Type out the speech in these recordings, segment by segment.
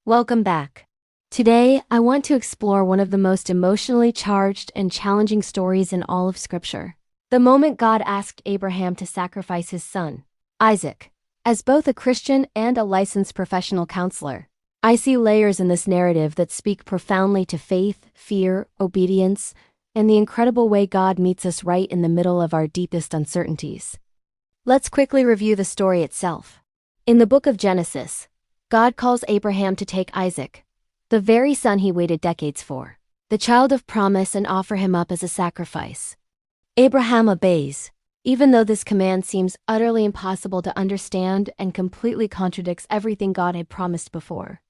Welcome back. Today, I want to explore one of the most emotionally charged and challenging stories in all of Scripture. The moment God asked Abraham to sacrifice his son, Isaac. As both a Christian and a licensed professional counselor, I see layers in this narrative that speak profoundly to faith, fear, obedience, and the incredible way God meets us right in the middle of our deepest uncertainties. Let's quickly review the story itself. In the book of Genesis, God calls Abraham to take Isaac, the very son he waited decades for, the child of promise, and offer him up as a sacrifice. Abraham obeys, even though this command seems utterly impossible to understand and completely contradicts everything God had promised before.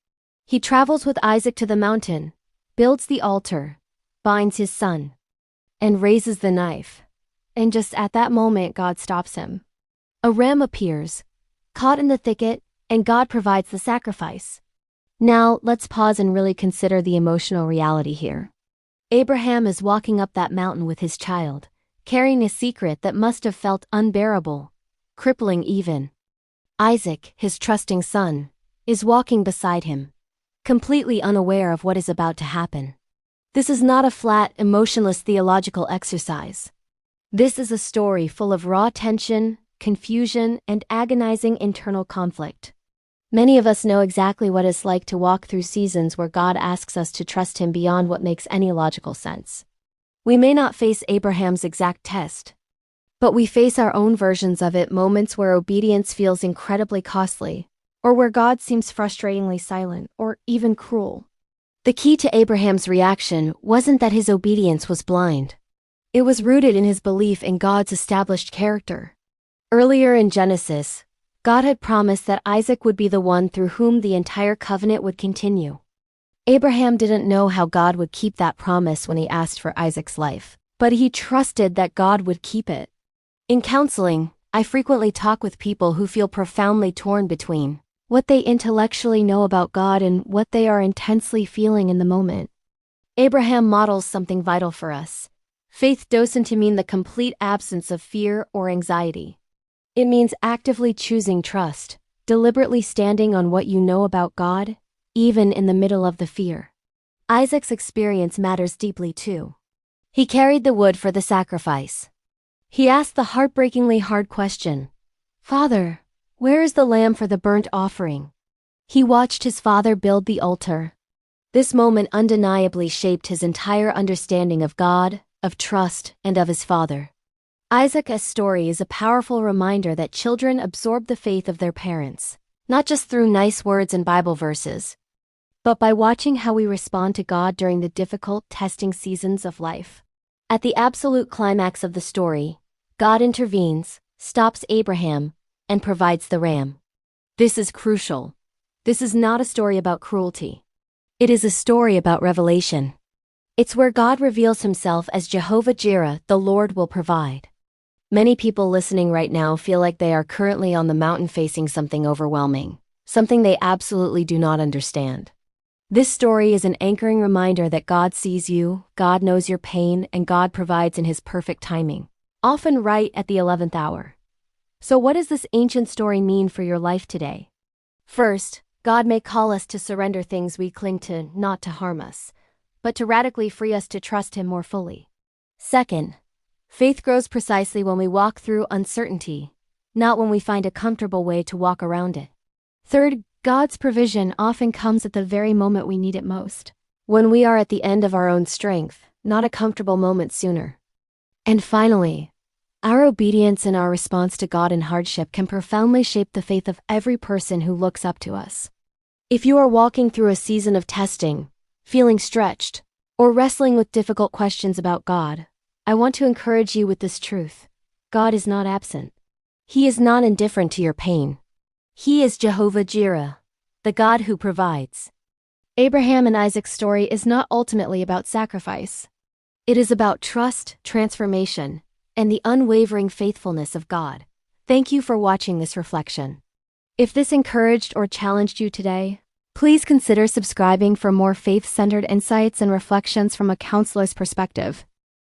He travels with Isaac to the mountain, builds the altar, binds his son, and raises the knife. And just at that moment, God stops him. A ram appears, caught in the thicket, and God provides the sacrifice. Now, let's pause and really consider the emotional reality here. Abraham is walking up that mountain with his child, carrying a secret that must have felt unbearable, crippling even. Isaac, his trusting son, is walking beside him, completely unaware of what is about to happen. This is not a flat, emotionless theological exercise. This is a story full of raw tension, confusion, and agonizing internal conflict. Many of us know exactly what it's like to walk through seasons where God asks us to trust Him beyond what makes any logical sense. We may not face Abraham's exact test, but we face our own versions of it, moments where obedience feels incredibly costly, or where God seems frustratingly silent, or even cruel. The key to Abraham's reaction wasn't that his obedience was blind. It was rooted in his belief in God's established character. Earlier in Genesis, God had promised that Isaac would be the one through whom the entire covenant would continue. Abraham didn't know how God would keep that promise when he asked for Isaac's life, but he trusted that God would keep it. In counseling, I frequently talk with people who feel profoundly torn between what they intellectually know about God and what they are intensely feeling in the moment. Abraham models something vital for us. Faith doesn't mean the complete absence of fear or anxiety. It means actively choosing trust, deliberately standing on what you know about God, even in the middle of the fear. Isaac's experience matters deeply too. He carried the wood for the sacrifice. He asked the heartbreakingly hard question, "Father, where is the lamb for the burnt offering?" He watched his father build the altar. This moment undeniably shaped his entire understanding of God, of trust, and of his father. Isaac's story is a powerful reminder that children absorb the faith of their parents, not just through nice words and Bible verses, but by watching how we respond to God during the difficult, testing seasons of life. At the absolute climax of the story, God intervenes, stops Abraham, and provides the ram. This is crucial. This is not a story about cruelty. It is a story about revelation. It's where God reveals Himself as Jehovah Jireh, the Lord will provide. Many people listening right now feel like they are currently on the mountain facing something overwhelming, something they absolutely do not understand. This story is an anchoring reminder that God sees you, God knows your pain, and God provides in His perfect timing, often right at the 11th hour. So what does this ancient story mean for your life today? First, God may call us to surrender things we cling to, not to harm us, but to radically free us to trust Him more fully. Second, faith grows precisely when we walk through uncertainty, not when we find a comfortable way to walk around it. Third, God's provision often comes at the very moment we need it most, when we are at the end of our own strength, not a comfortable moment sooner. And finally, our obedience and our response to God in hardship can profoundly shape the faith of every person who looks up to us. If you are walking through a season of testing, feeling stretched, or wrestling with difficult questions about God, I want to encourage you with this truth. God is not absent. He is not indifferent to your pain. He is Jehovah Jireh, the God who provides. Abraham and Isaac's story is not ultimately about sacrifice. It is about trust, transformation, and the unwavering faithfulness of God. Thank you for watching this reflection. If this encouraged or challenged you today, please consider subscribing for more faith-centered insights and reflections from a counselor's perspective.